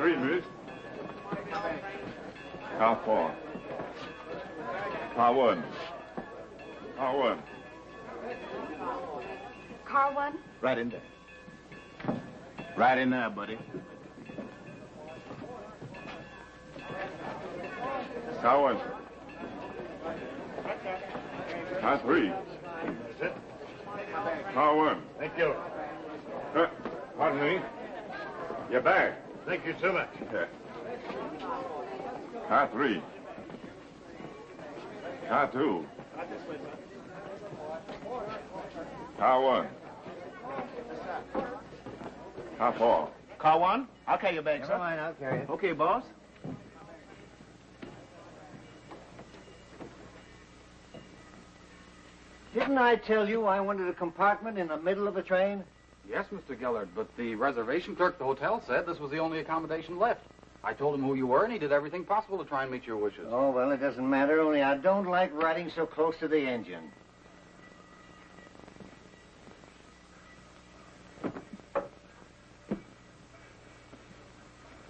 3, miss. Car 4. Car 1. Car 1. Car 1? Right in there. Right in there, buddy. Car 1. Car 3. That's it. Car 1. Thank you. Pardon me. Your bag. Thank you so much. Yeah. Car 3. Car 2. Car 1. Car 4. Car 1? I'll carry your bag, sir. Never mind, I'll carry it. Okay, boss. Didn't I tell you I wanted a compartment in the middle of the train? Yes, Mr. Gillard, but the reservation clerk at the hotel said this was the only accommodation left. I told him who you were, and he did everything possible to try and meet your wishes. Oh, well, it doesn't matter, only I don't like riding so close to the engine.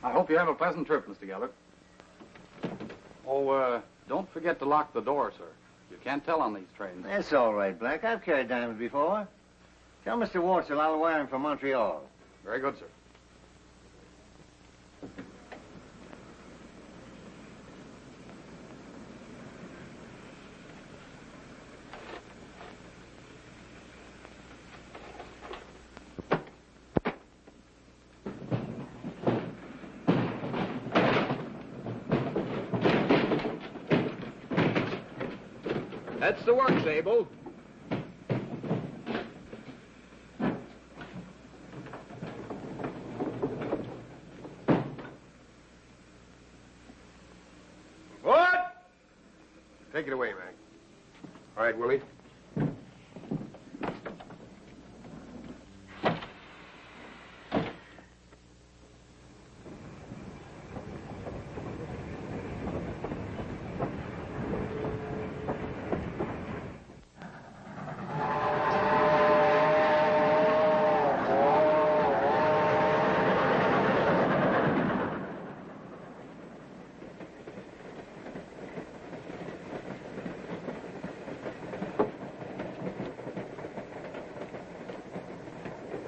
I hope you have a pleasant trip, Mr. Gillard. Oh, don't forget to lock the door, sir. You can't tell on these trains. That's all right, Black. I've carried diamonds before. Tell Mr. Wartzel I'll wire him from Montreal. Very good, sir. That's the work, Sable. What? Take it away, Mac. All right, Willie.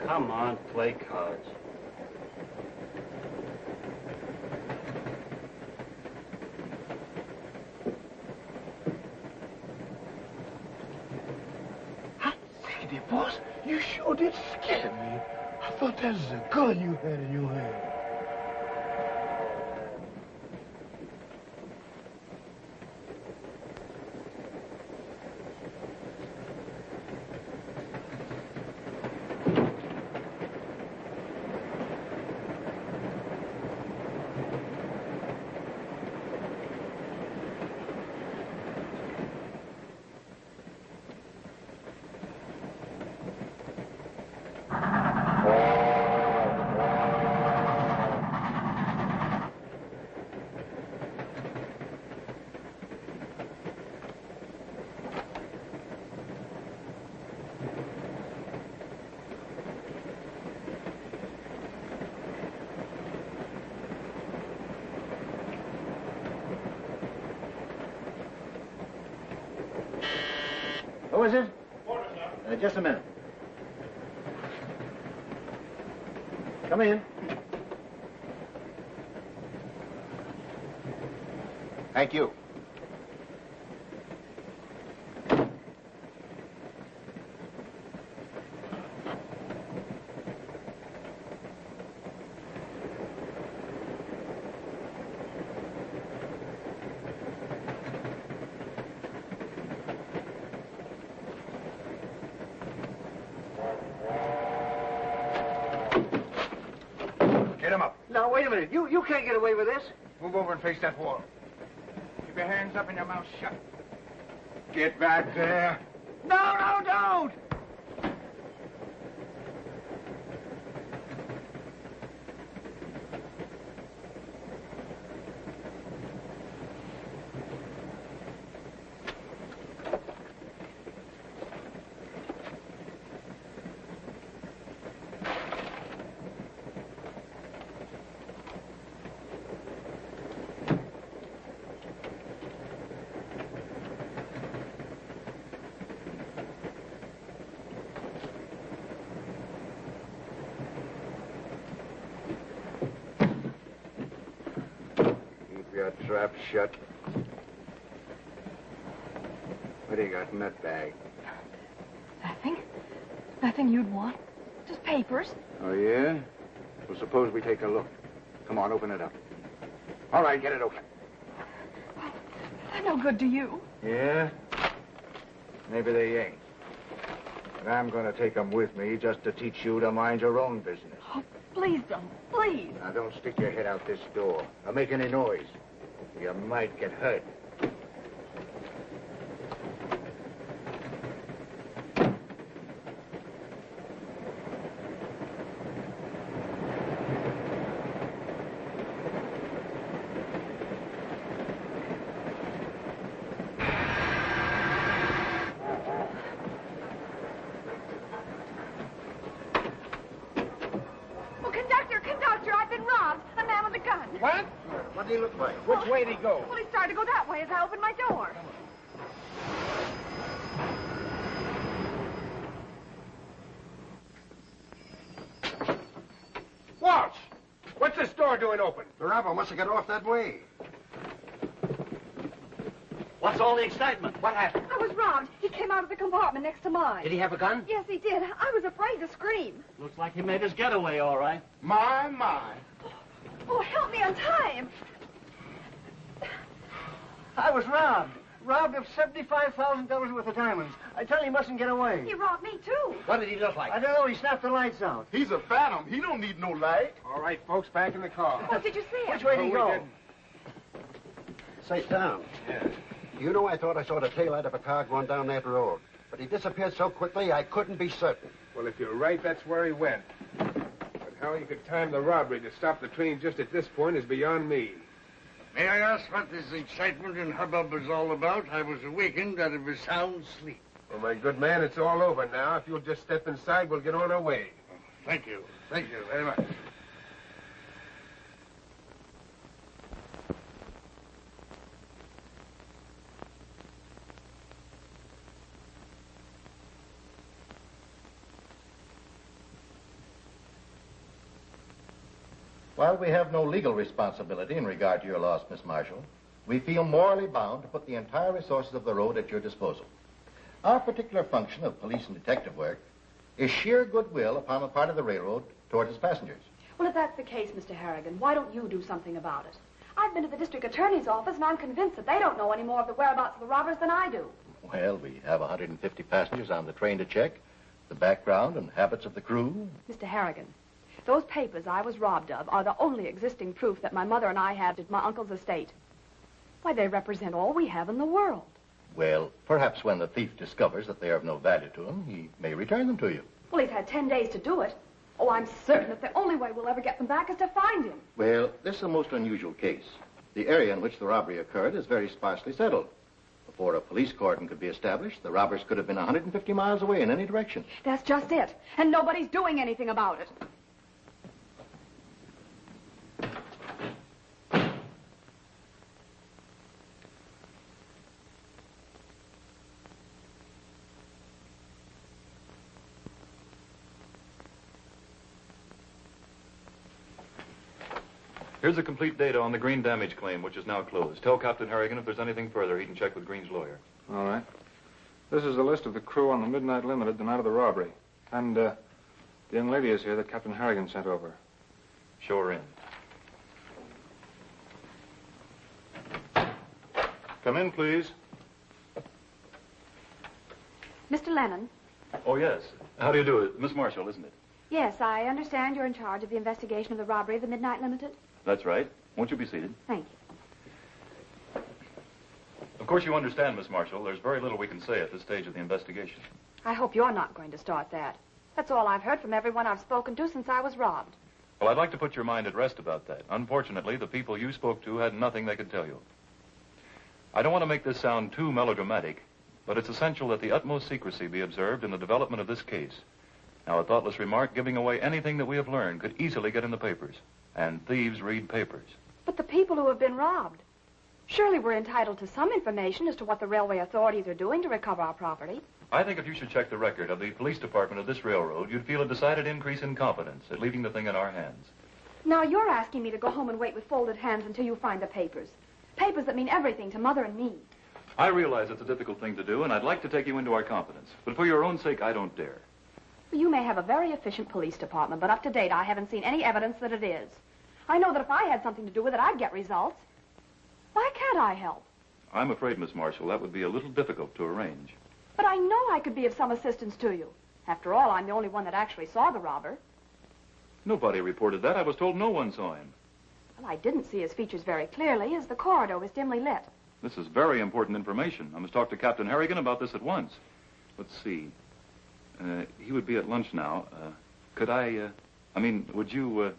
Come on, play cards. I say there, boss, you sure did scare me. I thought that was a gun you had in your hand. Who is it? Just a minute. Come in. Thank you. Get him up. Now, wait a minute. You can't get away with this. Move over and face that wall. Keep your hands up and your mouth shut. Get back there. No, don't! trap shut. What do you got in that bag? Nothing. Nothing you'd want. Just papers. Oh, yeah? Well, suppose we take a look. Come on, open it up. All right, get it open. They're no good to you. Yeah? Maybe they ain't. But I'm going to take them with me just to teach you to mind your own business. Oh, please don't. Please. Now, don't stick your head out this door or make any noise. You might get hurt. What? What did he look like? Which way did he go? Well, he started to go that way as I opened my door. Walsh! What's this door doing open? The robber must have got off that way. What's all the excitement? What happened? I was robbed. He came out of the compartment next to mine. Did he have a gun? Yes, he did. I was afraid to scream. Looks like he made his getaway, all right. My. Oh, help me untie him. I was robbed. Robbed of $75,000 worth of diamonds. I tell you, he mustn't get away. He robbed me, too. What did he look like? I don't know. He snapped the lights out. He's a phantom. He don't need no light. All right, folks, back in the car. Oh, did you see him? Which way did he we go? didn't. Say, Tom. Yeah. You know I thought I saw the taillight of a car going down that road. But he disappeared so quickly, I couldn't be certain. Well, if you're right, that's where he went. But how you could time the robbery to stop the train just at this point is beyond me. May I ask what this excitement and hubbub is all about? I was awakened out of a sound sleep. Well, my good man, it's all over now. If you'll just step inside, we'll get on our way. Thank you. Thank you very much. While we have no legal responsibility in regard to your loss, Miss Marshall, we feel morally bound to put the entire resources of the road at your disposal. Our particular function of police and detective work is sheer goodwill upon the part of the railroad toward its passengers. Well, if that's the case, Mr. Harrigan, why don't you do something about it? I've been to the district attorney's office, and I'm convinced that they don't know any more of the whereabouts of the robbers than I do. Well, we have 150 passengers on the train to check, the background and habits of the crew. Mr. Harrigan, those papers I was robbed of are the only existing proof that my mother and I had at my uncle's estate. Why, they represent all we have in the world. Well, perhaps when the thief discovers that they are of no value to him, he may return them to you. Well, he's had 10 days to do it. Oh, I'm certain that the only way we'll ever get them back is to find him. Well, this is a most unusual case. The area in which the robbery occurred is very sparsely settled. Before a police cordon could be established, the robbers could have been 150 miles away in any direction. That's just it. And nobody's doing anything about it. Here's the complete data on the Green damage claim, which is now closed. Tell Captain Harrigan if there's anything further, he can check with Green's lawyer. All right. This is the list of the crew on the Midnight Limited the night of the robbery. And, the young lady is here that Captain Harrigan sent over. Show her in. Come in, please. Mr. Lennon. Oh, yes. How do you do it? Miss Marshall, isn't it? Yes, I understand you're in charge of the investigation of the robbery of the Midnight Limited. That's right. Won't you be seated? Thank you. Of course, you understand, Miss Marshall, there's very little we can say at this stage of the investigation. I hope you're not going to start that. That's all I've heard from everyone I've spoken to since I was robbed. Well, I'd like to put your mind at rest about that. Unfortunately, the people you spoke to had nothing they could tell you. I don't want to make this sound too melodramatic, but it's essential that the utmost secrecy be observed in the development of this case. Now, a thoughtless remark giving away anything that we have learned could easily get in the papers. And thieves read papers. But the people who have been robbed, surely we're entitled to some information as to what the railway authorities are doing to recover our property. I think if you should check the record of the police department of this railroad, you'd feel a decided increase in confidence at leaving the thing in our hands. Now, you're asking me to go home and wait with folded hands until you find the papers. Papers that mean everything to Mother and me. I realize it's a difficult thing to do, and I'd like to take you into our confidence. But for your own sake, I don't dare. You may have a very efficient police department, but up to date, I haven't seen any evidence that it is. I know that if I had something to do with it, I'd get results. Why can't I help? I'm afraid, Miss Marshall, that would be a little difficult to arrange. But I know I could be of some assistance to you. After all, I'm the only one that actually saw the robber. Nobody reported that. I was told no one saw him. Well, I didn't see his features very clearly, as the corridor was dimly lit. This is very important information. I must talk to Captain Harrigan about this at once. Let's see. He would be at lunch now. Could I, would you,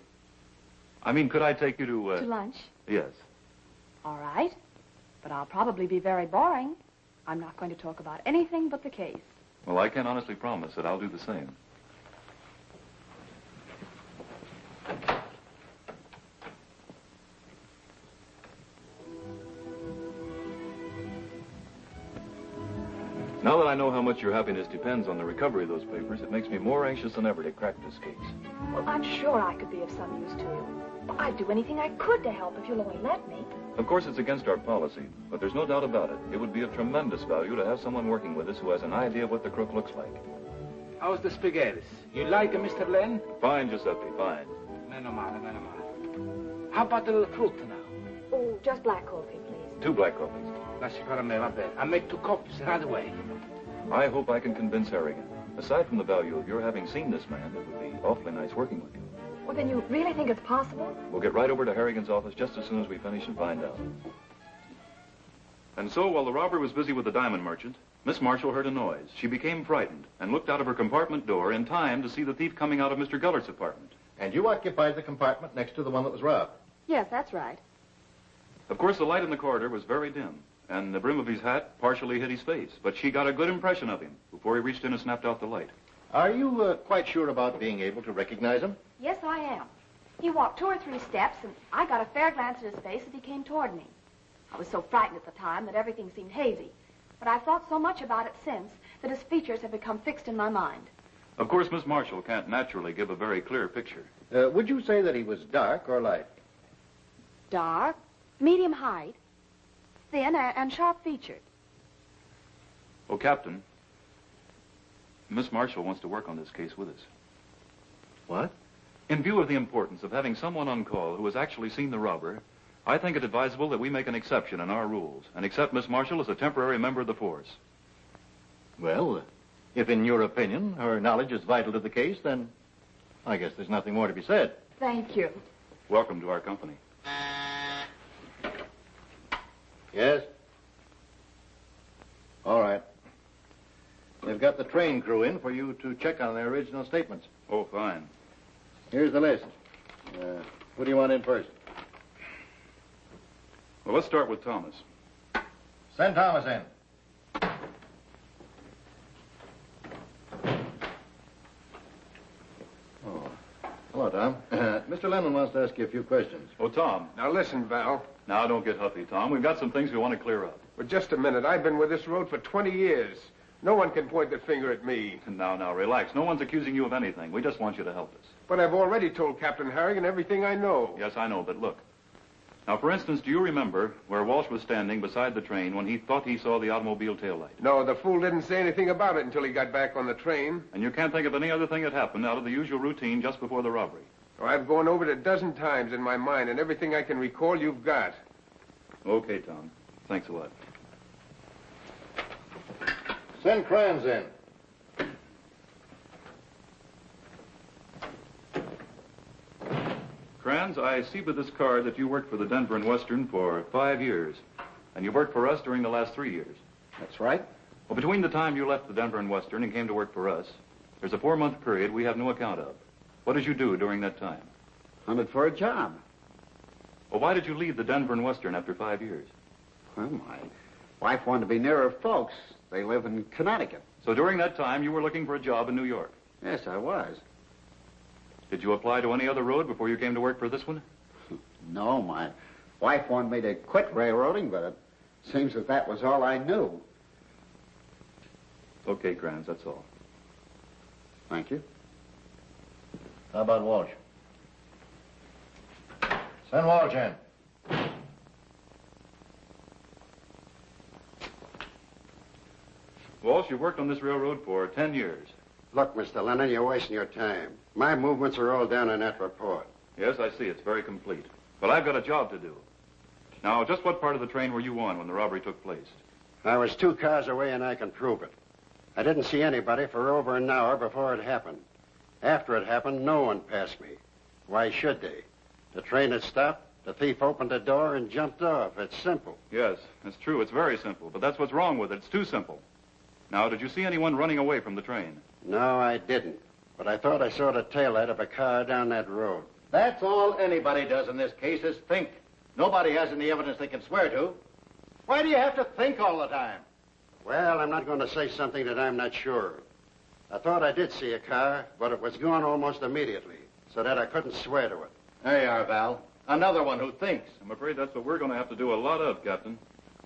could I take you to... To lunch? Yes. All right. But I'll probably be very boring. I'm not going to talk about anything but the case. Well, I can honestly promise that I'll do the same. Now that I know how much your happiness depends on the recovery of those papers, it makes me more anxious than ever to crack this case. Well, I'm sure I could be of some use to you. Well, I'd do anything I could to help if you'll only let me. Of course, it's against our policy, but there's no doubt about it. It would be of tremendous value to have someone working with us who has an idea of what the crook looks like. How's the spaghetti? You like it, Mr. Len? Fine, Giuseppe, fine. Meno male, meno male. How about a little fruit now? Oh, just black coffee, please. 2 black coffees. Lasci fare a me, va bene. I'll make 2 copies right away. I hope I can convince Harrigan. Aside from the value of your having seen this man, it would be awfully nice working with you. Well, then you really think it's possible? We'll get right over to Harrigan's office just as soon as we finish and find out. And so, while the robber was busy with the diamond merchant, Miss Marshall heard a noise. She became frightened and looked out of her compartment door in time to see the thief coming out of Mr. Gullert's apartment. And you occupied the compartment next to the one that was robbed? Yes, that's right. Of course, the light in the corridor was very dim, and the brim of his hat partially hid his face, but she got a good impression of him before he reached in and snapped out the light. Are you quite sure about being able to recognize him? Yes, I am. He walked 2 or 3 steps, and I got a fair glance at his face as he came toward me. I was so frightened at the time that everything seemed hazy, but I've thought so much about it since that his features have become fixed in my mind. Of course, Miss Marshall can't naturally give a very clear picture. Would you say that he was dark or light? Dark, medium height, thin, and sharp-featured. Oh, Captain, Miss Marshall wants to work on this case with us. What? In view of the importance of having someone on call who has actually seen the robber, I think it advisable that we make an exception in our rules and accept Miss Marshall as a temporary member of the force. Well, if in your opinion her knowledge is vital to the case, then I guess there's nothing more to be said. Thank you. Welcome to our company. Yes? All right. They've got the train crew in for you to check on their original statements. Oh, fine. Here's the list. Who do you want in first? Well, let's start with Thomas. Send Thomas in. Oh. Hello, Tom. Mr. Lemon wants to ask you a few questions. Oh, Tom. Now listen, Val. Now, don't get huffy, Tom. We've got some things we want to clear up. Well, just a minute. I've been with this road for 20 years. No one can point the finger at me. Now, relax. No one's accusing you of anything. We just want you to help us. But I've already told Captain Harrigan everything I know. Yes, I know, but look. Now, for instance, do you remember where Walsh was standing beside the train when he thought he saw the automobile taillight? No, the fool didn't say anything about it until he got back on the train. And you can't think of any other thing that happened out of the usual routine just before the robbery? Oh, I've gone over it a dozen times in my mind, and everything I can recall you've got. Okay, Tom. Thanks a lot. Send Kranz in. Kranz, I see by this card that you worked for the Denver and Western for 5 years. And you worked for us during the last 3 years. That's right. Well, between the time you left the Denver and Western and came to work for us, there's a 4-month period we have no account of. What did you do during that time? Hunted for a job. Well, why did you leave the Denver and Western after 5 years? Well, my wife wanted to be nearer folks. They live in Connecticut. So during that time, you were looking for a job in New York? Yes, I was. Did you apply to any other road before you came to work for this one? No, my wife wanted me to quit railroading, but it seems that was all I knew. Okay, Kranz, that's all. Thank you. How about Walsh? Send Walsh in. Walsh, you've worked on this railroad for 10 years. Look, Mr. Lennon, you're wasting your time. My movements are all down in that report. Yes, I see. It's very complete. But I've got a job to do. Now, just what part of the train were you on when the robbery took place? I was 2 cars away, and I can prove it. I didn't see anybody for over an hour before it happened. After it happened, no one passed me. Why should they? The train had stopped, the thief opened the door and jumped off. It's simple. Yes, it's true. It's very simple. But that's what's wrong with it. It's too simple. Now, did you see anyone running away from the train? No, I didn't. But I thought I saw the taillight of a car down that road. That's all anybody does in this case is think. Nobody has any evidence they can swear to. Why do you have to think all the time? Well, I'm not going to say something that I'm not sure of. I thought I did see a car, but it was gone almost immediately, so that I couldn't swear to it. There you are, Val. Another one who thinks. I'm afraid that's what we're going to have to do a lot of, Captain.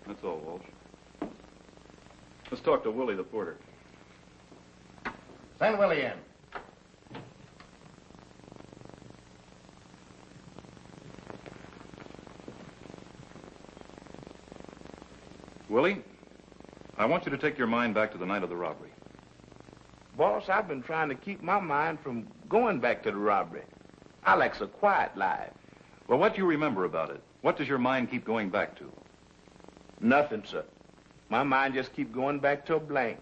That's all, Walsh. Let's talk to Willie, the porter. Send Willie in. Willie, I want you to take your mind back to the night of the robbery. Boss, I've been trying to keep my mind from going back to the robbery. I like a quiet life. Well, what do you remember about it? What does your mind keep going back to? Nothing, sir. My mind just keep going back to a blank.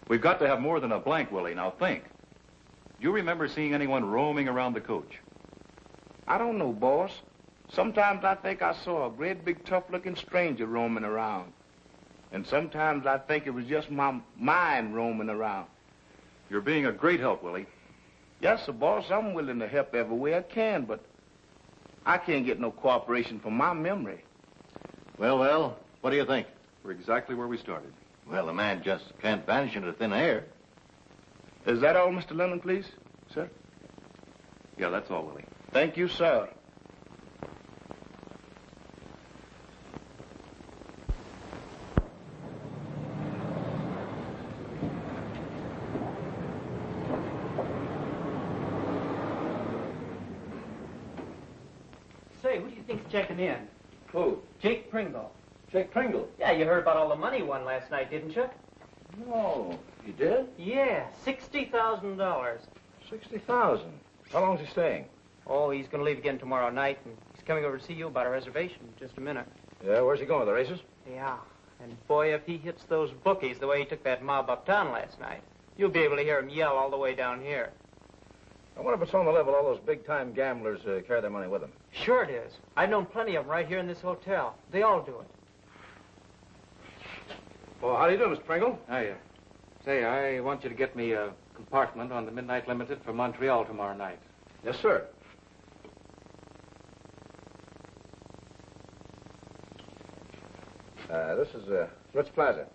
We've got to have more than a blank, Willie. Now think. Do you remember seeing anyone roaming around the coach? I don't know, boss. Sometimes I think I saw a great big tough-looking stranger roaming around. And sometimes I think it was just my mind roaming around. You're being a great help, Willie. Yes, sir, boss. I'm willing to help every way I can, but I can't get no cooperation from my memory. Well, what do you think? We're exactly where we started. Well, the man just can't vanish into thin air. Is that all, Mr. Lennon, please, sir? Yeah, that's all, Willie. Thank you, sir. Say, who do you think's checking in? Who? Jake Pringle. Jake Pringle? Yeah, you heard about all the money he won last night, didn't you? No. You did? Yeah, $60,000. 60,000. How long's he staying? Oh, he's going to leave again tomorrow night, and he's coming over to see you about a reservation in just a minute. Yeah, where's he going? The races? Yeah, and boy, if he hits those bookies the way he took that mob uptown last night, you'll be able to hear him yell all the way down here. I wonder if it's on the level all those big-time gamblers carry their money with them. Sure it is. I've known plenty of them right here in this hotel. They all do it. Well, how do you do, Mr. Pringle? Hiya. Say, I want you to get me a compartment on the Midnight Limited for Montreal tomorrow night. Yes, sir. This is Ritz Plaza.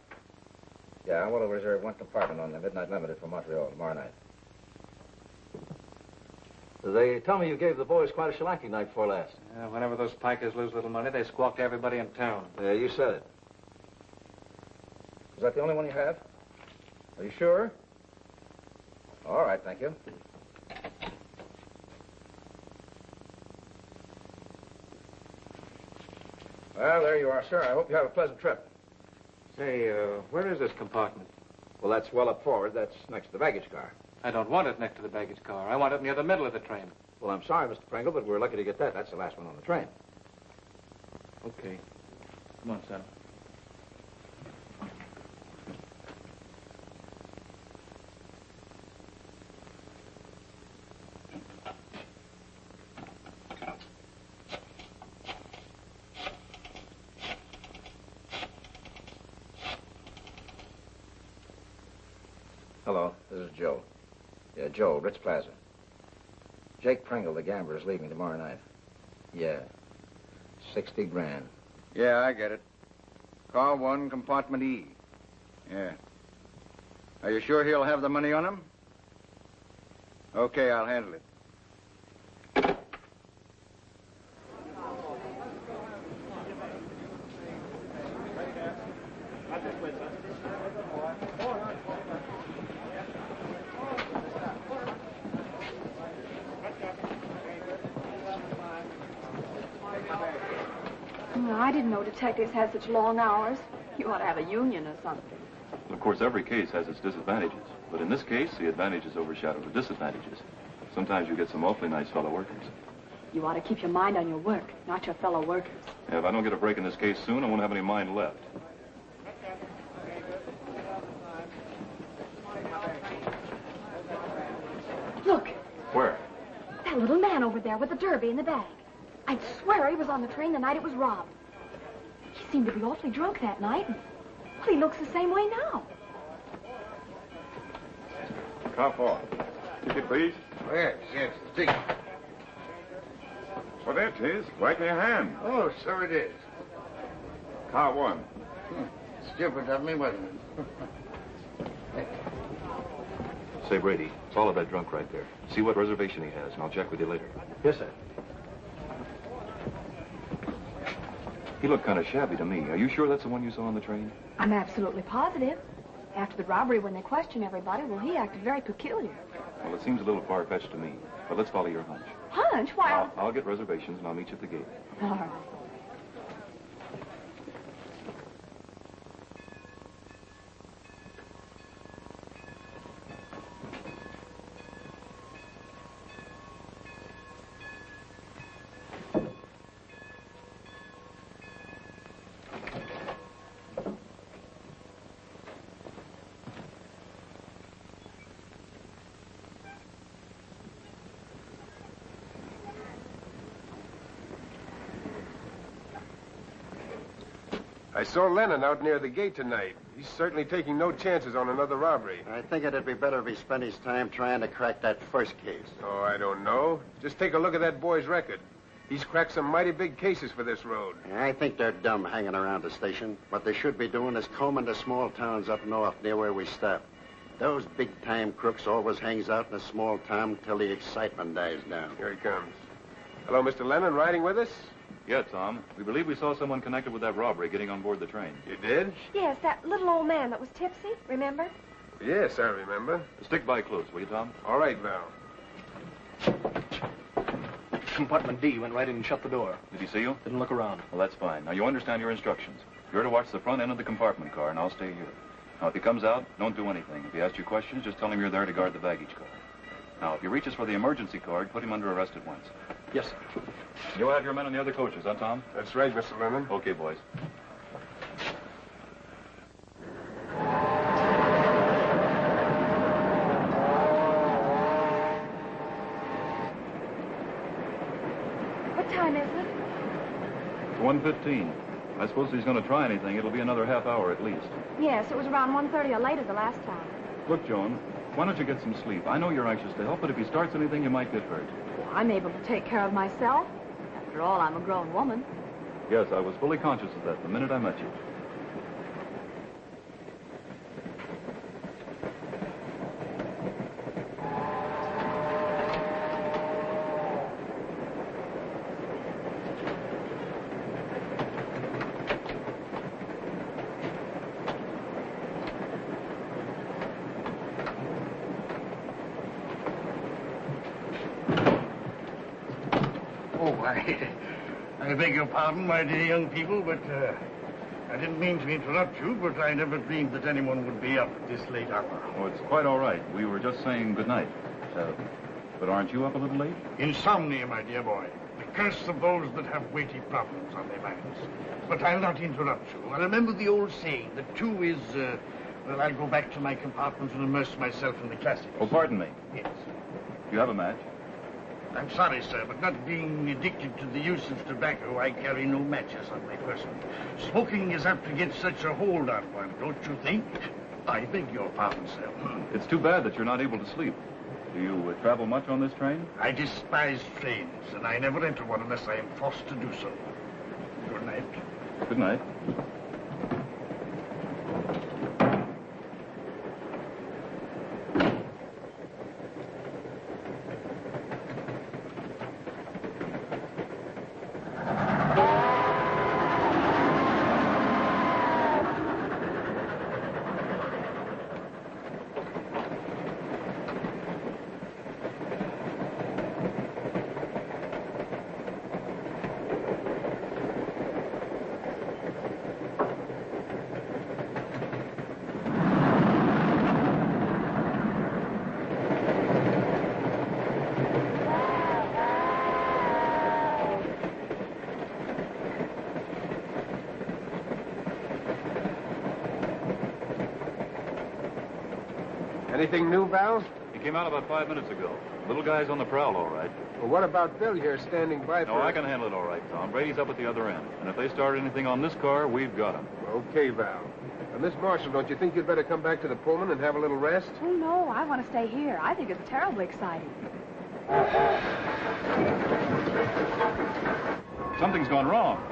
Yeah, I want to reserve one compartment on the Midnight Limited for Montreal tomorrow night. They tell me you gave the boys quite a shellacking night before last. Yeah, whenever those pikers lose a little money, they squawk to everybody in town. Yeah, you said it. Is that the only one you have? Are you sure? All right, thank you. Well, there you are, sir. I hope you have a pleasant trip. Say, where is this compartment? Well, that's well up forward. That's next to the baggage car. I don't want it next to the baggage car. I want it near the middle of the train. Well, I'm sorry, Mr. Pringle, but we're lucky to get that. That's the last one on the train. Okay. Come on, son. Hello, this is Joe. Yeah, Joe, Ritz Plaza. Jake Pringle, the gambler, is leaving tomorrow night. Yeah. 60 grand. Yeah, I get it. Car 1, compartment E. Yeah. Are you sure he'll have the money on him? Okay, I'll handle it. I didn't know detectives had such long hours. You ought to have a union or something. Of course, every case has its disadvantages. But in this case, the advantages overshadow the disadvantages. Sometimes you get some awfully nice fellow workers. You ought to keep your mind on your work, not your fellow workers. Yeah, if I don't get a break in this case soon, I won't have any mind left. Look, Where? that little man over there with the derby in the bag. I'd swear he was on the train the night it was robbed. He seemed to be awfully drunk that night. And, well, he looks the same way now. Car 4. Ticket, please. Oh, yes, the ticket. Well, there it is. Right in your hand. Oh, so it is. Car 1. Stupid of me, wasn't it? Say, Brady, follow that drunk right there. See what reservation he has, and I'll check with you later. Yes, sir. He looked kind of shabby to me. Are you sure that's the one you saw on the train? I'm absolutely positive. After the robbery, when they questioned everybody, well, he acted very peculiar. Well, it seems a little far-fetched to me. But let's follow your hunch. Hunch? Why? I'll get reservations, and I'll meet you at the gate. All right. I saw Lennon out near the gate tonight. He's certainly taking no chances on another robbery. I think it'd be better if he spent his time trying to crack that first case. Oh, I don't know. Just take a look at that boy's record. He's cracked some mighty big cases for this road. I think they're dumb hanging around the station. What they should be doing is combing the small towns up north near where we stop. Those big-time crooks always hangs out in a small town till the excitement dies down. Here he comes. Hello, Mr. Lennon, riding with us? Yeah, Tom. We believe we saw someone connected with that robbery getting on board the train. You did? Yes, that little old man that was tipsy, remember? Yes, I remember. Stick by close, will you, Tom? All right, Val. Compartment D went right in and shut the door. Did he see you? Didn't look around. Well, that's fine. Now, you understand your instructions. You're to watch the front end of the compartment car, and I'll stay here. Now, if he comes out, don't do anything. If he asks you questions, just tell him you're there to guard the baggage car. Now, if he reaches for the emergency card, put him under arrest at once. Yes, sir. You'll have your men in the other coaches, huh, Tom? That's right, Mr. Lennon. Okay, boys. What time is it? It's 1:15. I suppose if he's going to try anything, it'll be another half hour at least. Yes, it was around 1:30 or later the last time. Look, Joan, why don't you get some sleep? I know you're anxious to help, but if he starts anything, you might get hurt. Well, I'm able to take care of myself. After all, I'm a grown woman. Yes, I was fully conscious of that the minute I met you. I beg your pardon, my dear young people, but I didn't mean to interrupt you, but I never dreamed that anyone would be up at this late hour. Oh, it's quite all right. We were just saying good night. But aren't you up a little late? Insomnia, my dear boy. The curse of those that have weighty problems on their minds. But I'll not interrupt you. I remember the old saying that two is, well, I'll go back to my compartment and immerse myself in the classics. Oh, pardon me. Yes. Do you have a match? I'm sorry, sir, but not being addicted to the use of tobacco, I carry no matches on my person. Smoking is apt to get such a hold on one, don't you think? I beg your pardon, sir. It's too bad that you're not able to sleep. Do you travel much on this train? I despise trains, and I never enter one unless I am forced to do so. Good night. Good night. Anything new, Val? He came out about 5 minutes ago. Little guy's on the prowl, all right. Well, what about Bill here standing by for... No, I can handle it all right, Tom. Brady's up at the other end. And if they start anything on this car, we've got him. Okay, Val. Miss Marshall, don't you think you'd better come back to the Pullman and have a little rest? Oh, no, I want to stay here. I think it's terribly exciting. Something's gone wrong.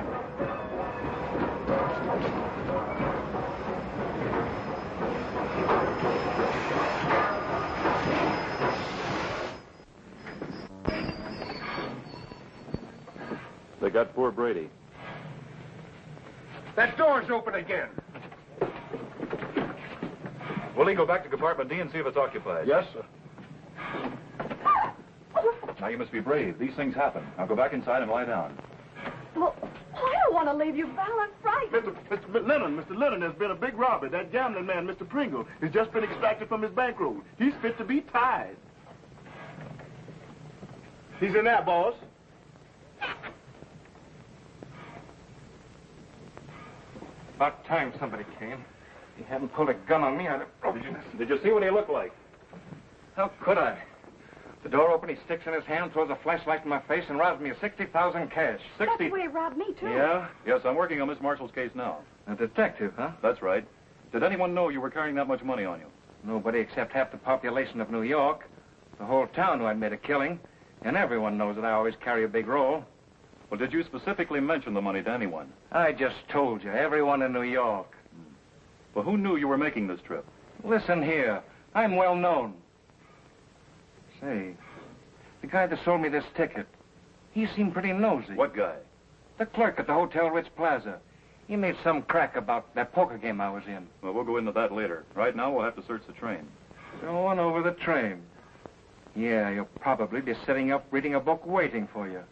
They got poor Brady. That door's open again. Willie, go back to compartment D and see if it's occupied. Yes, sir. Now, you must be brave. These things happen. Now, go back inside and lie down. Well, I don't want to leave you, Val. I'm frightened. Mr. Lennon, there's been a big robbery. That gambling man, Mr. Pringle, has just been extracted from his bankroll. He's fit to be tied. He's in there, boss. About time somebody came. If you hadn't pulled a gun on me, I'd have broken this. Did you see what he looked like? How could I? The door opened, he sticks in his hand, throws a flashlight in my face, and robs me of $60,000 cash. That's the way he robbed me, too. Yeah? Yes, I'm working on Miss Marshall's case now. A detective, huh? That's right. Did anyone know you were carrying that much money on you? Nobody except half the population of New York. The whole town knew I'd made a killing, and everyone knows that I always carry a big roll. Well, did you specifically mention the money to anyone? I just told you, everyone in New York. Well, who knew you were making this trip? Listen here, I'm well known. Say, the guy that sold me this ticket, he seemed pretty nosy. What guy? The clerk at the Hotel Ritz Plaza. He made some crack about that poker game I was in. Well, we'll go into that later. Right now, we'll have to search the train. Go on over the train. Yeah, you'll probably be sitting up reading a book waiting for you.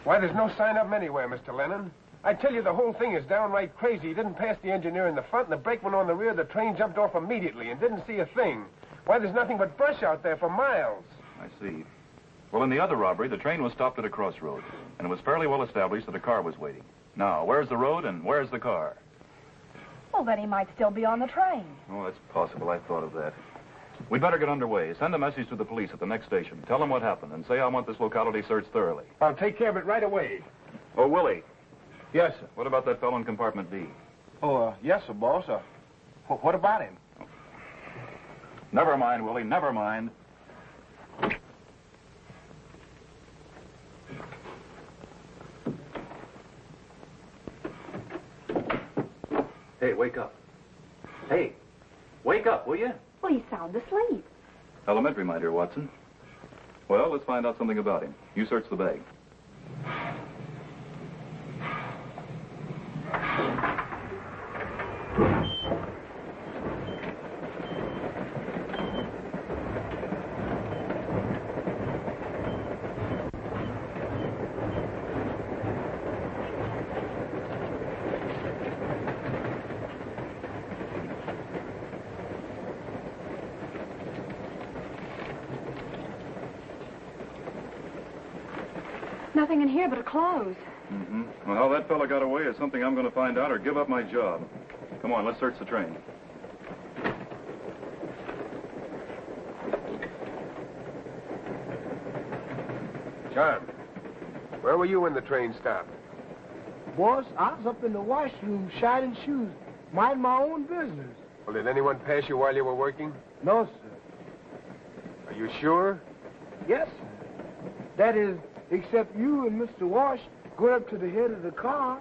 Why, there's no sign of him anywhere, Mr. Lennon. I tell you, the whole thing is downright crazy. He didn't pass the engineer in the front, and the brake went on the rear. The train jumped off immediately and didn't see a thing. Why, there's nothing but brush out there for miles. I see. Well, in the other robbery, the train was stopped at a crossroad, and it was fairly well established that a car was waiting. Now, where's the road and where's the car? Well, then he might still be on the train. Oh, that's possible. I thought of that. We'd better get underway. Send a message to the police at the next station. Tell them what happened and say I want this locality searched thoroughly. I'll take care of it right away. Oh, Willie. Yes, sir. What about that fellow in compartment D? Oh, yes, sir, boss. What about him? Never mind, Willie. Never mind. Hey, wake up. Hey, wake up, will you? Well, he's sound asleep. Elementary, my dear Watson. Well, let's find out something about him. You search the bag. Nothing in here but a clothes. Mm-hmm. Well, how that fella got away is something I'm going to find out or give up my job. Come on, let's search the train. John, where were you when the train stopped? Boss, I was up in the washroom shining shoes, minding my own business. Well, did anyone pass you while you were working? No, sir. Are you sure? Yes, sir. That is, except you and Mr. Wash going up to the head of the car.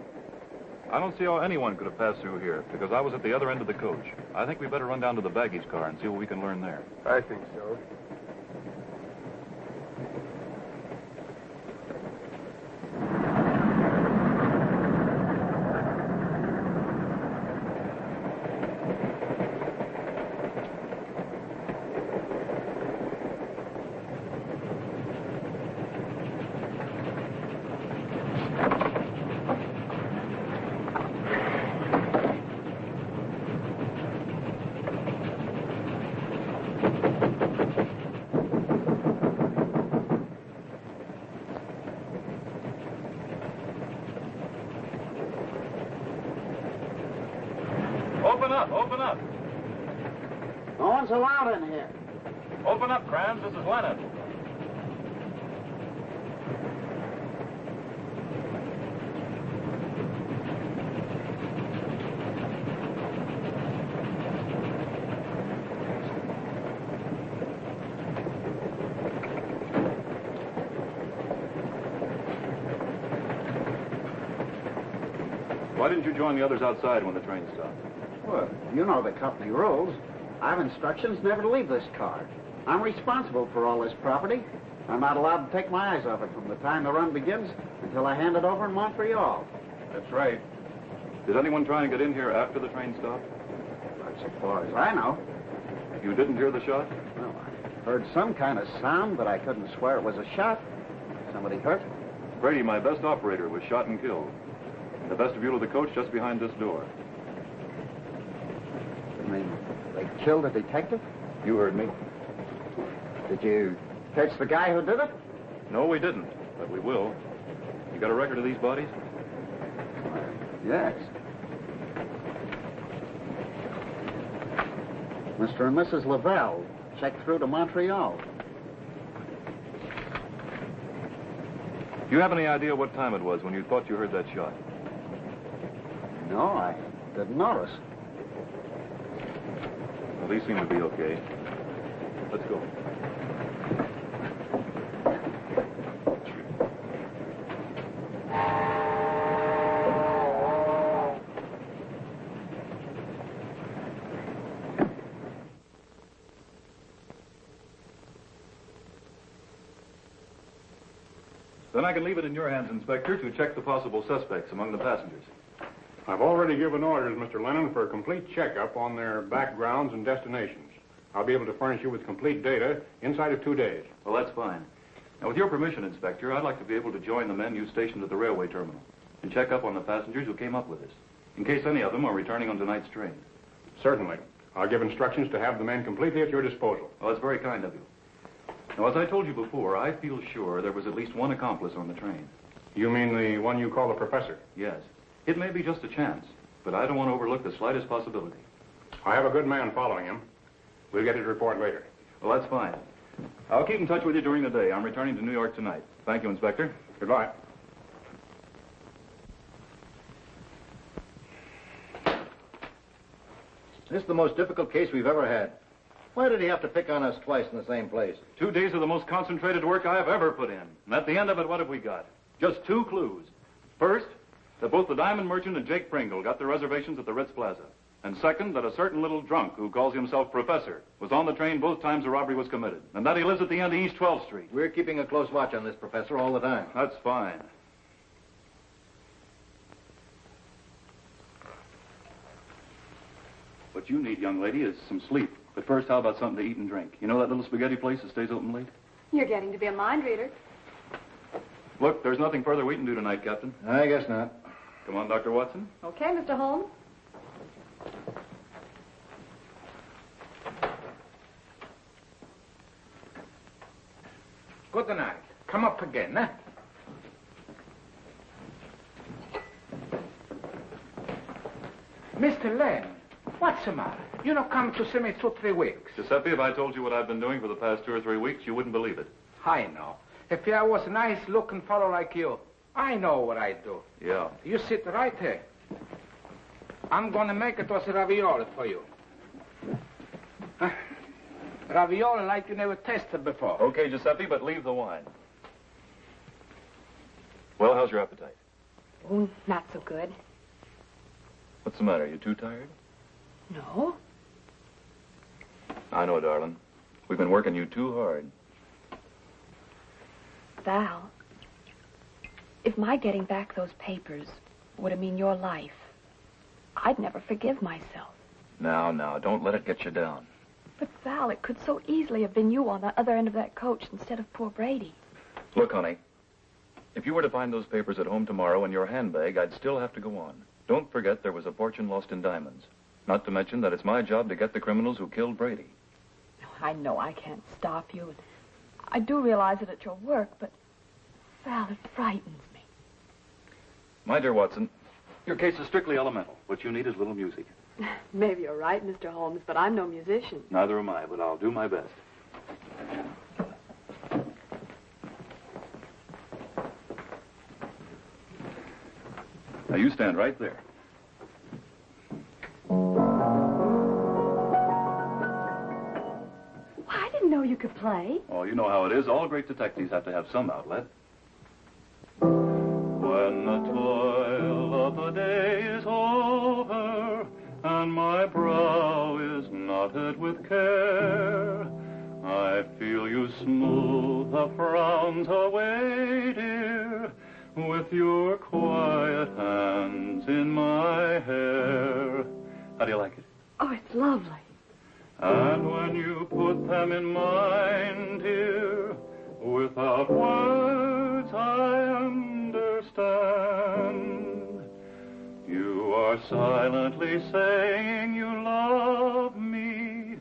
I don't see how anyone could have passed through here, because I was at the other end of the coach. I think we better run down to the baggage car and see what we can learn there. I think so. Open up, open up. No one's allowed in here. Open up, Kranz. This is Lennon. Why didn't you join the others outside when the train stopped? Well, you know the company rules. I've instructions never to leave this car. I'm responsible for all this property. I'm not allowed to take my eyes off it from the time the run begins until I hand it over in Montreal. That's right. Did anyone try and get in here after the train stopped? That's as far as I know. You didn't hear the shot? Well, I heard some kind of sound, but I couldn't swear it was a shot. Somebody hurt? Brady, my best operator, was shot and killed. In the vestibule of the coach just behind this door. You mean they killed a detective? You heard me. Did you catch the guy who did it? No, we didn't, but we will. You got a record of these bodies? Yes. Mr. and Mrs. Lavelle checked through to Montreal. Do you have any idea what time it was when you thought you heard that shot? No, I didn't notice. Well, these seem to be okay. Let's go. Then I can leave it in your hands, Inspector, to check the possible suspects among the passengers. I've already given orders, Mr. Lennon, for a complete checkup on their backgrounds and destinations. I'll be able to furnish you with complete data inside of 2 days. Well, that's fine. Now, with your permission, Inspector, I'd like to be able to join the men you stationed at the railway terminal and check up on the passengers who came up with us, in case any of them are returning on tonight's train. Certainly. I'll give instructions to have the men completely at your disposal. Well, that's very kind of you. Now, as I told you before, I feel sure there was at least one accomplice on the train. You mean the one you call the professor? Yes. It may be just a chance, but I don't want to overlook the slightest possibility. I have a good man following him. We'll get his report later. Well, that's fine. I'll keep in touch with you during the day. I'm returning to New York tonight. Thank you, Inspector. Goodbye. This is the most difficult case we've ever had. Why did he have to pick on us twice in the same place? 2 days of the most concentrated work I have ever put in. And at the end of it, what have we got? Just 2 clues. First, that both the diamond merchant and Jake Pringle got their reservations at the Ritz Plaza. And second, that a certain little drunk who calls himself Professor was on the train both times the robbery was committed. And that he lives at the end of East 12th Street. We're keeping a close watch on this, Professor, all the time. That's fine. What you need, young lady, is some sleep. But first, how about something to eat and drink? You know that little spaghetti place that stays open late? You're getting to be a mind reader. Look, there's nothing further we can do tonight, Captain. I guess not. Come on, Dr. Watson. Okay, Mr. Holmes. Good night. Come up again, eh? Mr. Len, what's the matter? You not come to see me 2 or 3 weeks. Giuseppe, if I told you what I've been doing for the past 2 or 3 weeks, you wouldn't believe it. I know. If I was a nice-looking fellow like you, I know what I do. Yeah. You sit right here. I'm gonna make it was ravioli for you. Ravioli like you never tasted before. Okay, Giuseppe, but leave the wine. Well, how's your appetite? Oh, not so good. What's the matter? You too tired? No. I know, darling. We've been working you too hard. Val, if my getting back those papers would have mean your life, I'd never forgive myself. Now, don't let it get you down. But Val, it could so easily have been you on the other end of that coach instead of poor Brady. Look, honey, if you were to find those papers at home tomorrow in your handbag, I'd still have to go on. Don't forget there was a fortune lost in diamonds. Not to mention that it's my job to get the criminals who killed Brady. I know I can't stop you. I do realize it at your work, but Val, it frightens me. My dear Watson, Your case is strictly elemental. What you need is a little music. Maybe you're right, Mr. Holmes, but I'm no musician. Neither am I, but I'll do my best. Now, you stand right there. I didn't know you could play. Oh, you know how it is. All great detectives have to have some outlet. When the toil of the day is over and my brow is knotted with care, I feel you smooth the frowns away, dear, with your quiet hands in my hair. How do you like it? Oh, it's lovely. And when you put them in mine, dear, without words I understand. You are silently saying you love me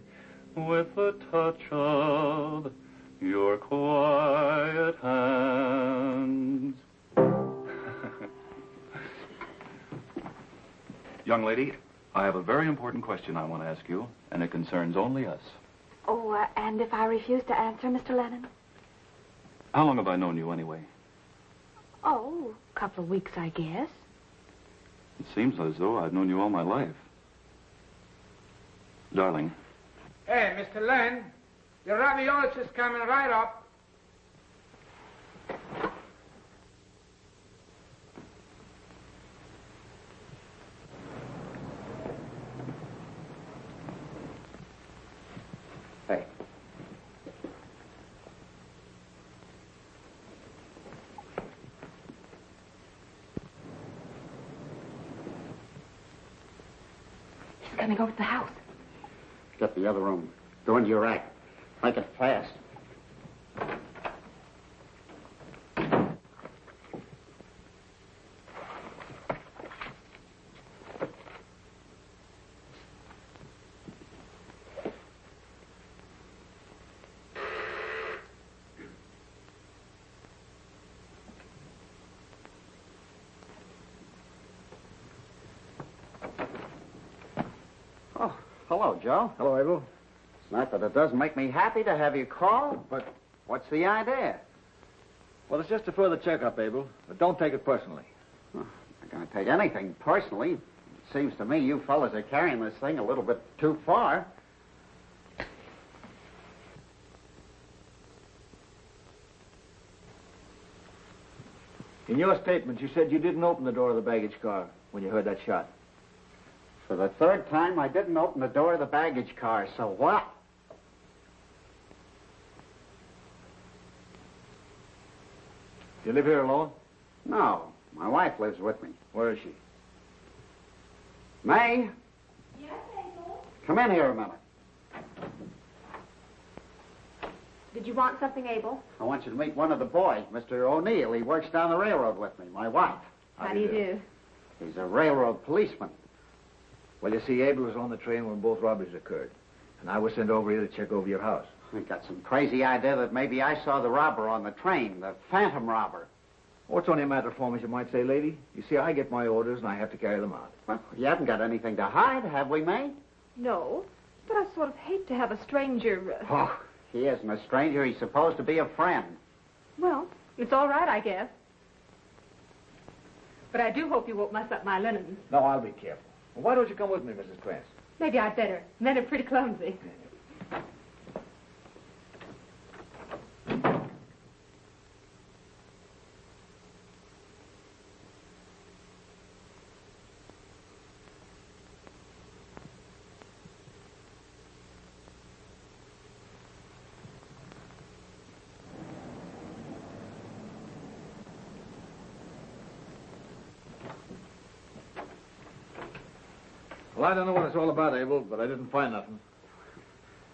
with the touch of your quiet hands. Young lady, I have a very important question I want to ask you, and it concerns only us. Oh, and if I refuse to answer, Mr. Lennon? How long have I known you anyway? Oh, a couple of weeks, I guess. It seems as though I've known you all my life. Darling. Hey, Mr. Len, your raviolis is coming right up. Hey. He's coming over to the house. Get the other room. Go into your act. Make it fast. Oh, hello, Joe. Hello, Abel. It's not that it doesn't make me happy to have you call, but what's the idea? Well, it's just a further checkup, Abel. But don't take it personally. I'm not going to take anything personally. It seems to me you fellas are carrying this thing a little bit too far. In your statement, you said you didn't open the door of the baggage car when you heard that shot. For the third time, I didn't open the door of the baggage car, so what? You live here alone? No, my wife lives with me. Where is she? May? Yes, Abel? Come in here a minute. Did you want something, Abel? I want you to meet one of the boys, Mr. O'Neill. He works down the railroad with me, my wife. How do you do? He's a railroad policeman. Well, you see, Abel was on the train when both robberies occurred. And I was sent over here to check over your house. I got some crazy idea that maybe I saw the robber on the train, the phantom robber. Oh, it's only a matter of form, as you might say, lady. You see, I get my orders and I have to carry them out. Well, you haven't got anything to hide, have we, May? No, but I sort of hate to have a stranger... Oh, he isn't a stranger. He's supposed to be a friend. Well, it's all right, I guess. But I do hope you won't mess up my linens. No, I'll be careful. Well, why don't you come with me, Mrs. Krantz? Maybe I'd better. Men are pretty clumsy. Well, I don't know what it's all about, Abel, but I didn't find nothing.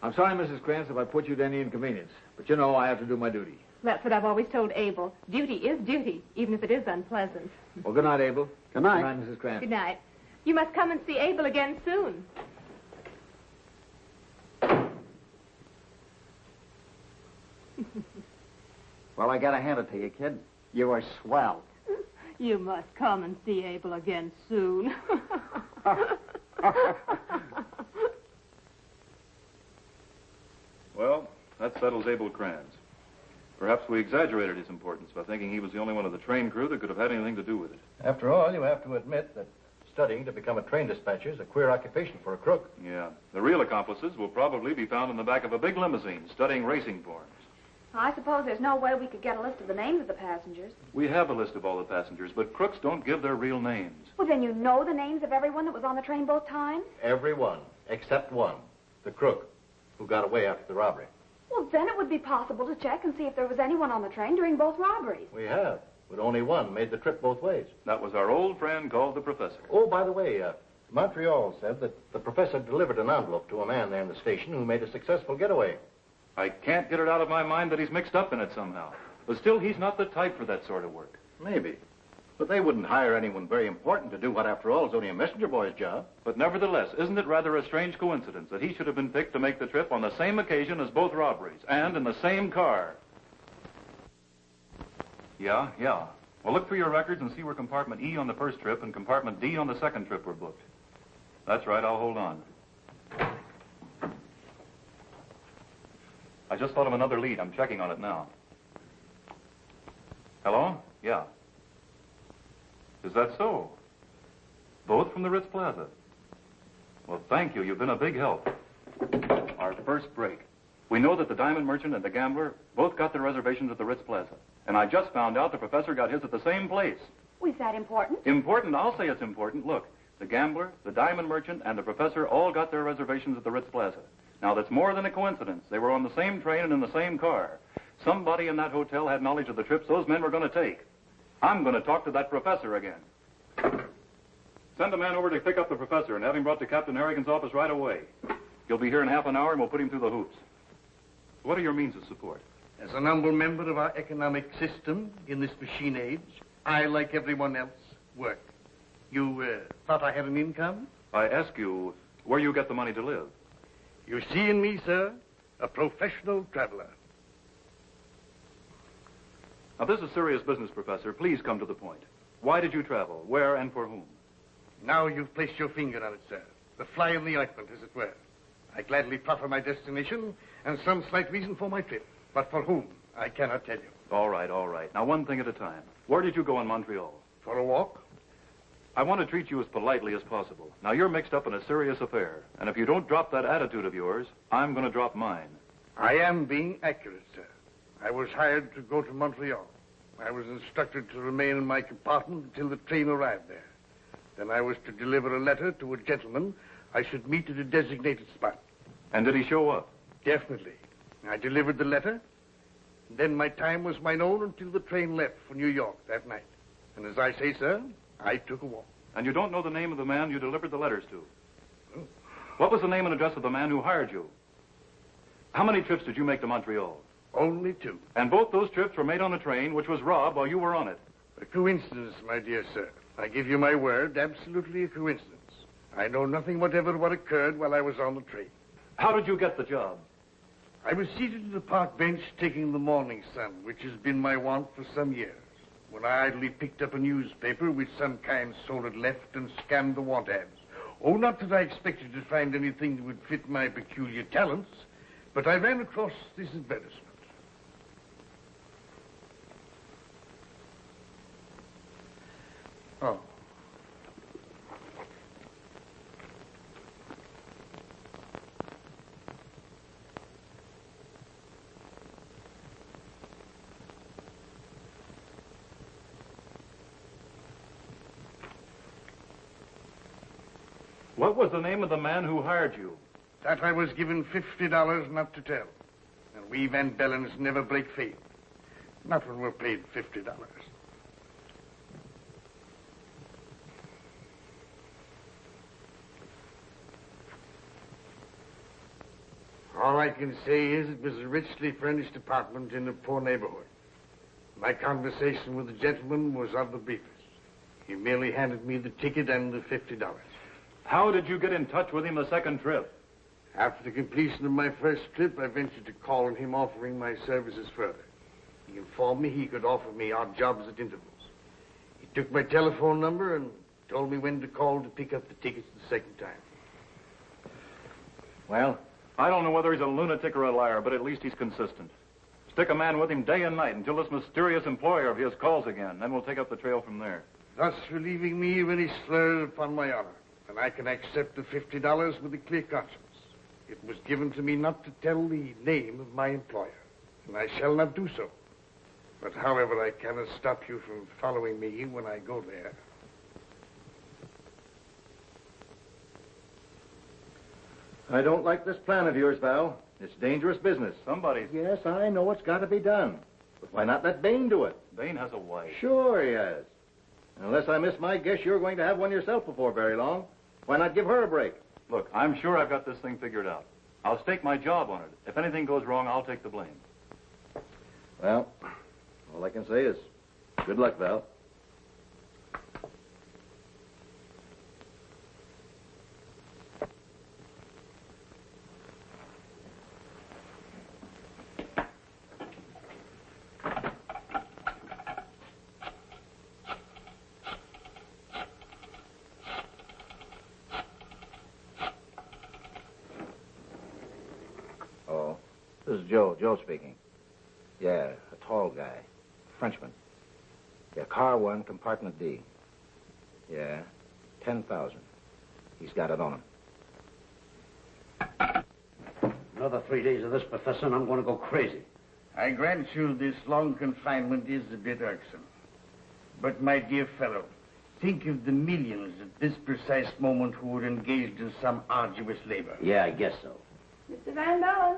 I'm sorry, Mrs. Krantz, if I put you to any inconvenience. But you know I have to do my duty. That's what I've always told Abel. Duty is duty, even if it is unpleasant. Well, good night, Abel. Good night. Good night, Mrs. Krantz. Good night. You must come and see Abel again soon. Well, I gotta hand it to you, kid. You are swell. You must come and see Abel again soon. Well, that settles Abel Kranz. Perhaps we exaggerated his importance by thinking he was the only one of the train crew that could have had anything to do with it. After all, you have to admit that studying to become a train dispatcher is a queer occupation for a crook. Yeah. The real accomplices will probably be found in the back of a big limousine studying racing forms. I suppose there's no way we could get a list of the names of the passengers. We have a list of all the passengers, but crooks don't give their real names. Well, then you know the names of everyone that was on the train both times? Everyone, except one, the crook, who got away after the robbery. Well, then it would be possible to check and see if there was anyone on the train during both robberies. We have, but only one made the trip both ways. That was our old friend called the Professor. Oh, by the way, Montreal said that the Professor delivered an envelope to a man there in the station who made a successful getaway. I can't get it out of my mind that he's mixed up in it somehow. But still, he's not the type for that sort of work. Maybe. But they wouldn't hire anyone very important to do what, after all, is only a messenger boy's job. But nevertheless, isn't it rather a strange coincidence that he should have been picked to make the trip on the same occasion as both robberies, and in the same car? Yeah. Well, look through your records and see where compartment E on the first trip and compartment D on the second trip were booked. That's right, I'll hold on. I just thought of another lead. I'm checking on it now. Hello? Yeah. Is that so? Both from the Ritz Plaza? Well, thank you. You've been a big help. Our first break. We know that the diamond merchant and the gambler both got their reservations at the Ritz Plaza. And I just found out the Professor got his at the same place. Was that important? Important? I'll say it's important. Look, the gambler, the diamond merchant, and the Professor all got their reservations at the Ritz Plaza. Now, that's more than a coincidence. They were on the same train and in the same car. Somebody in that hotel had knowledge of the trips those men were going to take. I'm going to talk to that Professor again. Send a man over to pick up the Professor and have him brought to Captain Harrigan's office right away. He'll be here in half an hour and we'll put him through the hoops. What are your means of support? As an humble member of our economic system in this machine age, I, like everyone else, work. You thought I had an income? I ask you where you get the money to live. You see in me, sir, a professional traveler. Now, this is serious business, Professor. Please come to the point. Why did you travel? Where and for whom? Now you've placed your finger on it, sir. The fly in the ointment, as it were. I gladly proffer my destination and some slight reason for my trip. But for whom, I cannot tell you. All right. Now, one thing at a time. Where did you go in Montreal? For a walk. I want to treat you as politely as possible. Now, you're mixed up in a serious affair. And if you don't drop that attitude of yours, I'm going to drop mine. I am being accurate, sir. I was hired to go to Montreal. I was instructed to remain in my compartment until the train arrived there. Then I was to deliver a letter to a gentleman I should meet at a designated spot. And did he show up? Definitely. I delivered the letter. Then my time was mine own until the train left for New York that night. And as I say, sir, I took a walk. And you don't know the name of the man you delivered the letters to? What was the name and address of the man who hired you? How many trips did you make to Montreal? Only 2. And both those trips were made on a train which was robbed while you were on it? A coincidence, my dear sir. I give you my word, absolutely a coincidence. I know nothing whatever what occurred while I was on the train. How did you get the job? I was seated at the park bench taking the morning sun, which has been my wont for some years, when I idly picked up a newspaper which some kind soul had left and scanned the want ads. Oh, not that I expected to find anything that would fit my peculiar talents, but I ran across this advertisement. Oh. What was the name of the man who hired you? That I was given $50 not to tell. And we Van Bellens never break faith. Not when we're paid $50. All I can say is it was a richly furnished apartment in a poor neighborhood. My conversation with the gentleman was of the briefest. He merely handed me the ticket and the $50. How did you get in touch with him the second trip? After the completion of my first trip, I ventured to call on him offering my services further. He informed me he could offer me odd jobs at intervals. He Took my telephone number and told me when to call to pick up the tickets the second time. Well? I don't know whether he's a lunatic or a liar, but at least he's consistent. Stick a man with him day and night until this mysterious employer of his calls again. Then we'll take up the trail from there. Thus relieving me of any slur upon my honor. And I can accept the $50 with a clear conscience. It was given to me not to tell the name of my employer. And I shall not do so. But however, I cannot stop you from following me when I go there. I don't like this plan of yours, Val. It's dangerous business. Somebody. Yes, I know it's got to be done. But why not let Bain do it? Bain has a wife. Sure he has. Unless I miss my guess, you're going to have one yourself before very long. Why not give her a break? Look, I'm sure I've got this thing figured out. I'll stake my job on it. If anything goes wrong, I'll take the blame. Well, all I can say is good luck, Val. Oh, this is Joe. Joe speaking. Yeah, a tall guy. Frenchman. Yeah, car 1, compartment D. Yeah, 10,000. He's got it on him. Another 3 days of this, Professor, and I'm going to go crazy. I grant you this long confinement is a bit irksome. But, my dear fellow, think of the millions at this precise moment who are engaged in some arduous labor. Yeah, I guess so. Mr. Van Bellen,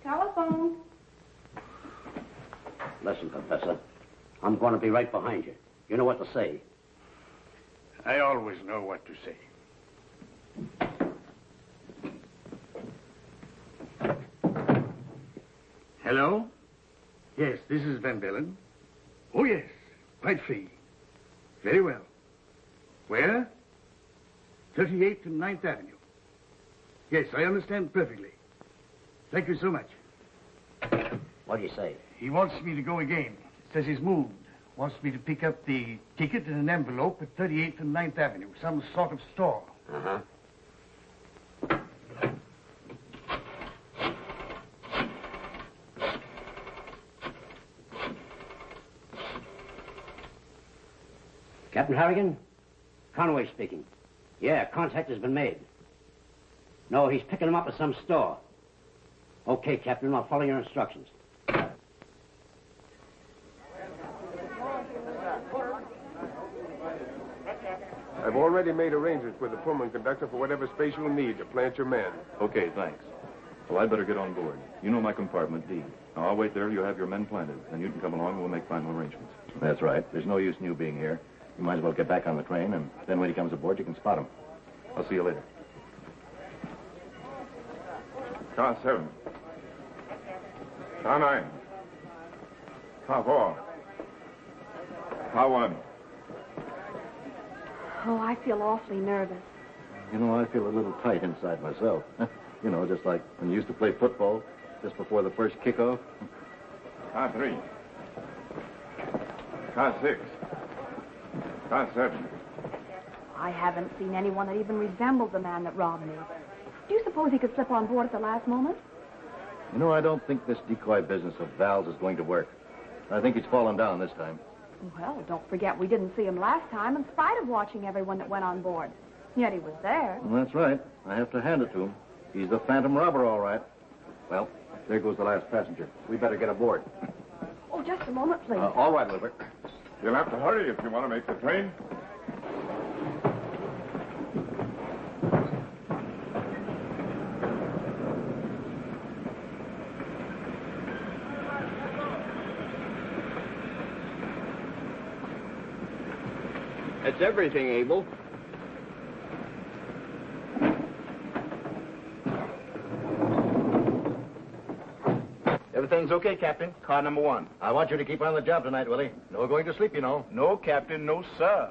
telephone. Listen, Professor, I'm going to be right behind you. You know what to say. I always know what to say. Hello? Yes, this is Van Bellen. Oh, yes, quite free. Very well. Where? 38th and 9th Avenue. Yes, I understand perfectly. Thank you so much. What do you say? He wants me to go again. Says he's moved. Wants me to pick up the ticket in an envelope at 38th and 9th Avenue, some sort of store. Uh-huh. Captain Harrigan? Conway speaking. Yeah, contact has been made. No, he's picking him up at some store. Okay, Captain, I'll follow your instructions. I've already made arrangements with the Pullman conductor for whatever space you'll need to plant your men. Okay, thanks. Well, I'd better get on board. You know my compartment, D. Now, I'll wait there till you have your men planted. Then you can come along and we'll make final arrangements. That's right. There's no use in you being here. You might as well get back on the train, and then when he comes aboard, you can spot him. I'll see you later. Car 7. Car 9. Car 4. Car 1. Oh, I feel awfully nervous. You know, I feel a little tight inside myself. You know, just like when you used to play football just before the first kickoff. Car 3. Car 6. Car 7. I haven't seen anyone that even resembles the man that robbed me. Do you suppose he could slip on board at the last moment? You know, I don't think this decoy business of Val's is going to work. I think he's fallen down this time. Well, don't forget we didn't see him last time in spite of watching everyone that went on board. Yet he was there. Well, that's right. I have to hand it to him. He's the phantom robber, all right. Well, there goes the last passenger. We better get aboard. Oh, just a moment, please. All right, Wilbur. You'll have to hurry if you want to make the train. That's everything, Abel. Everything's okay, Captain. Car number 1. I want you to keep on the job tonight, Willie. No going to sleep, you know. No, Captain. No, sir.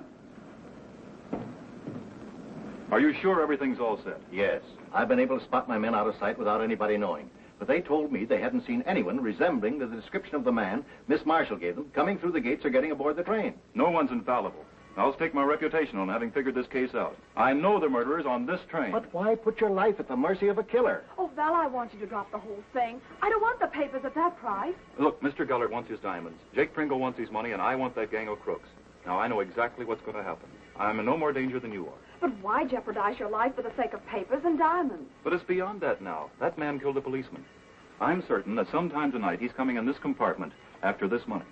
Are you sure everything's all set? Yes. I've been able to spot my men out of sight without anybody knowing. But they told me they hadn't seen anyone resembling the description of the man Miss Marshall gave them coming through the gates or getting aboard the train. No one's infallible. I'll stake my reputation on having figured this case out. I know the murderer's on this train. But why put your life at the mercy of a killer? Oh, Val, I want you to drop the whole thing. I don't want the papers at that price. Look, Mr. Gellert wants his diamonds. Jake Pringle wants his money, and I want that gang of crooks. Now, I know exactly what's going to happen. I'm in no more danger than you are. But why jeopardize your life for the sake of papers and diamonds? But it's beyond that now. That man killed a policeman. I'm certain that sometime tonight he's coming in this compartment after this money.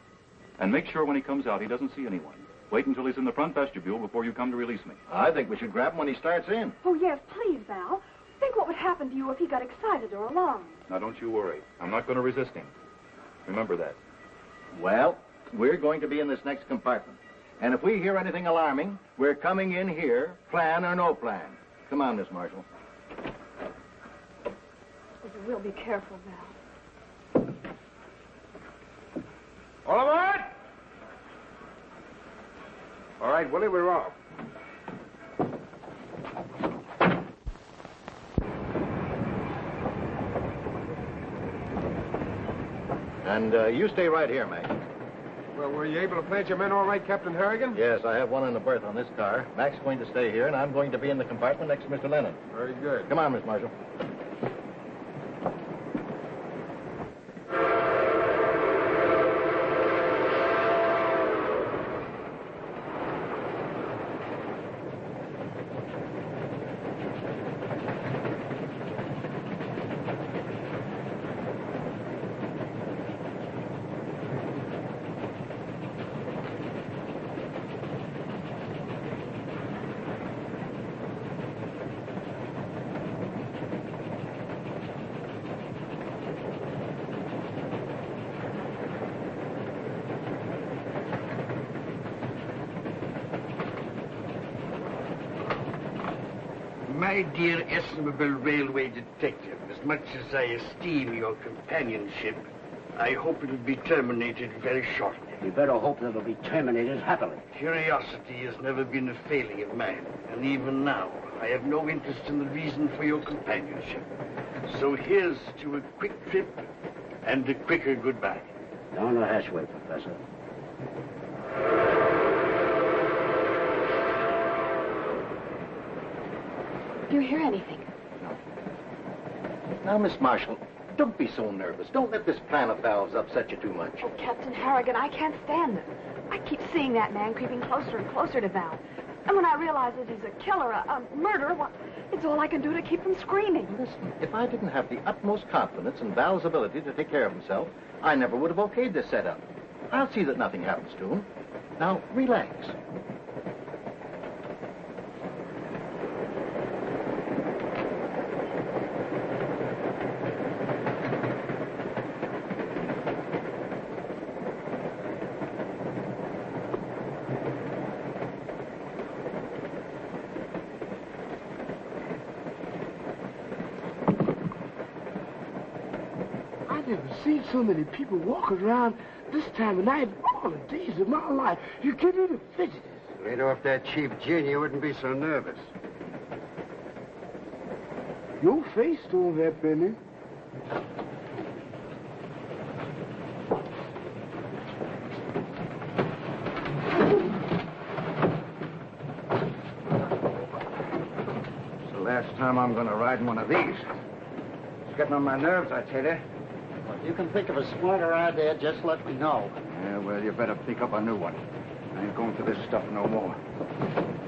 And make sure when he comes out he doesn't see anyone. Wait until he's in the front vestibule before you come to release me. I think we should grab him when he starts in. Oh, yes, please, Val. Think what would happen to you if he got excited or alarmed. Now, don't you worry. I'm not going to resist him. Remember that. Well, we're going to be in this next compartment. And if we hear anything alarming, we're coming in here, plan or no plan. Come on, Miss Marshall. Oh, you will be careful, Val. All aboard! All right, Willie, we're off. And you stay right here, Mac. Well, were you able to plant your men all right, Captain Harrigan? Yes, I have one in the berth on this car. Mac's going to stay here, and I'm going to be in the compartment next to Mr. Lennon. Very good. Come on, Miss Marshall. My dear estimable railway detective, as much as I esteem your companionship, I hope it'll be terminated very shortly. You better hope that it'll be terminated happily. Curiosity has never been a failing of mine, and even now, I have no interest in the reason for your companionship. So here's to a quick trip and a quicker goodbye. Down the hatchway, Professor. Do you hear anything? Now, Miss Marshall, don't be so nervous. Don't let this plan of valves upset you too much. Oh, Captain Harrigan, I can't stand this. I keep seeing that man creeping closer and closer to Val. And when I realize that he's a killer, a murderer, well, it's all I can do to keep from screaming. Listen, if I didn't have the utmost confidence in Val's ability to take care of himself, I never would have okayed this setup. I'll see that nothing happens to him. Now, relax. I've never seen so many people walking around this time of night all the days of my life. You give me the fidgets. Laid off that cheap gin, you wouldn't be so nervous. Your face told that, Benny. It's the last time I'm going to ride in one of these. It's getting on my nerves, I tell you. Well, if you can think of a smarter idea, just let me know. Yeah, well, you better pick up a new one. I ain't going for this stuff no more.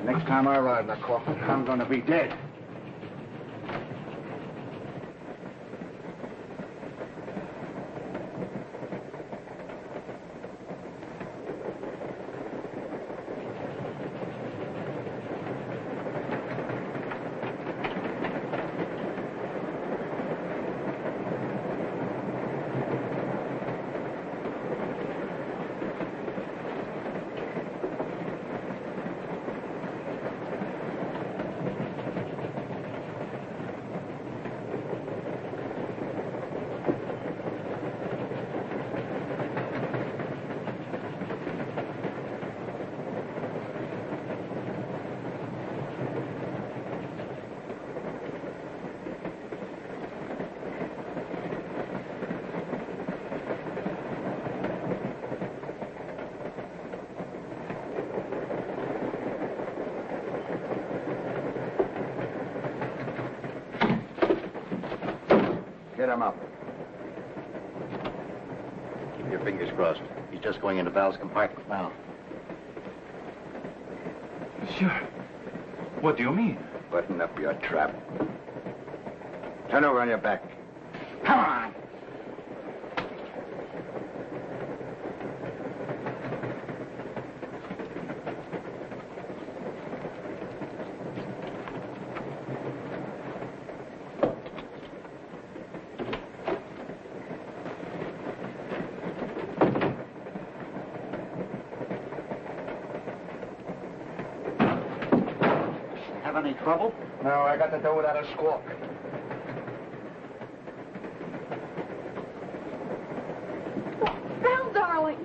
Next time I ride in a coffin, I'm going to be dead. Get him up. Keep your fingers crossed. He's just going into Val's compartment now. Monsieur, what do you mean? Button up your trap. Turn over on your back. Come on! Have any trouble? No, I got to do without a squawk. Val, darling.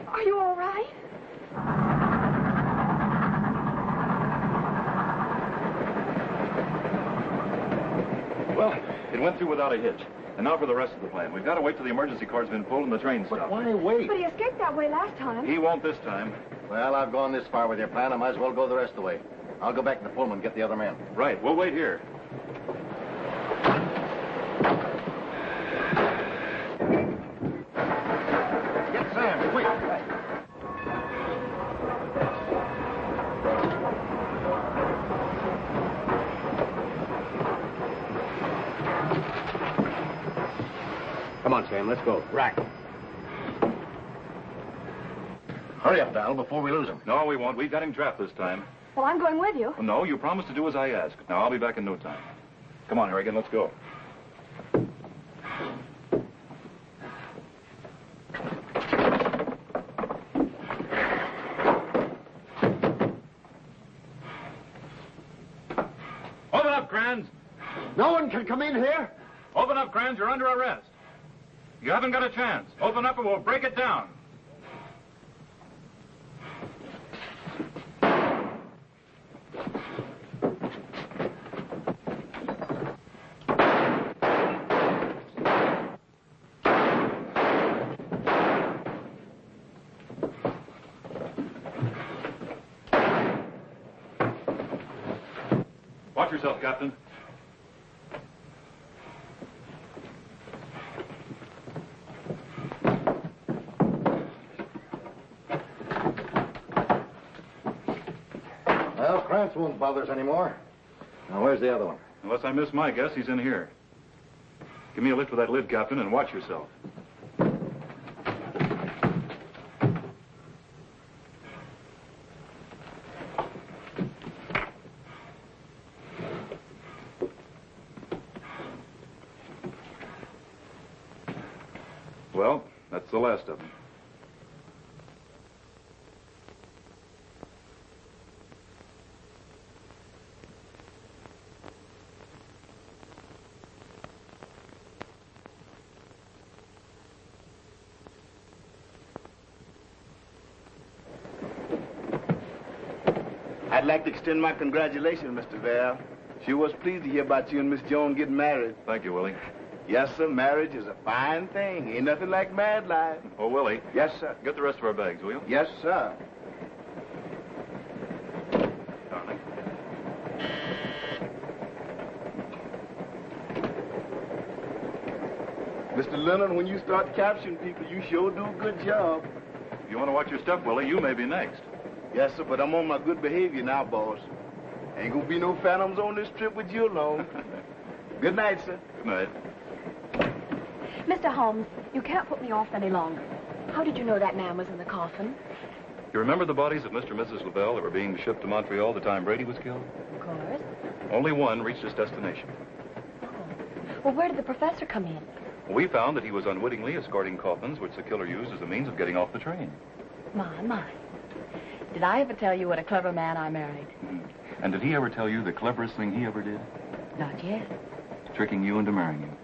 Are you all right? Well, it went through without a hitch. And now for the rest of the plan. We've got to wait till the emergency cord's been pulled and the train stopped. But why wait? But he escaped that way last time. He won't this time. Well, I've gone this far with your plan. I might as well go the rest of the way. I'll go back to the Pullman and get the other man. Right. We'll wait here. Get Sam, quick. Come on, Sam, let's go. Right. Hurry up, Val, before we lose him. No, we won't. We've got him trapped this time. Well, I'm going with you. Well, no, you promised to do as I asked. Now, I'll be back in no time. Come on, Harrigan, let's go. Open up, Kranz. No one can come in here? Open up, Kranz. You're under arrest. You haven't got a chance. Open up and we'll break it down. Watch yourself, Captain. Well, Krantz won't bother us anymore. Now, where's the other one? Unless I miss my guess, he's in here. Give me a lift with that lid, Captain, and watch yourself. Well, that's the last of them. I'd like to extend my congratulations, Mr. Val. Sure was pleased to hear about you and Miss Jones getting married. Thank you, Willie. Yes, sir, marriage is a fine thing. Ain't nothing like married life. Oh, Willie. Yes, sir. Get the rest of our bags, will you? Yes, sir. Darling. Mr. Lennon, when you start capturing people, you sure do a good job. If you want to watch your step, Willie, you may be next. Yes, sir, but I'm on my good behavior now, boss. Ain't gonna be no phantoms on this trip with you alone. Good night, sir. Good night. Mr. Holmes, you can't put me off any longer. How did you know that man was in the coffin? You remember the bodies of Mr. and Mrs. Lavelle that were being shipped to Montreal the time Brady was killed? Of course. Only one reached its destination. Well, where did the professor come in? We found that he was unwittingly escorting coffins, which the killer used as a means of getting off the train. My. Did I ever tell you what a clever man I married? And did he ever tell you the cleverest thing he ever did? Not yet. Tricking you into marrying him.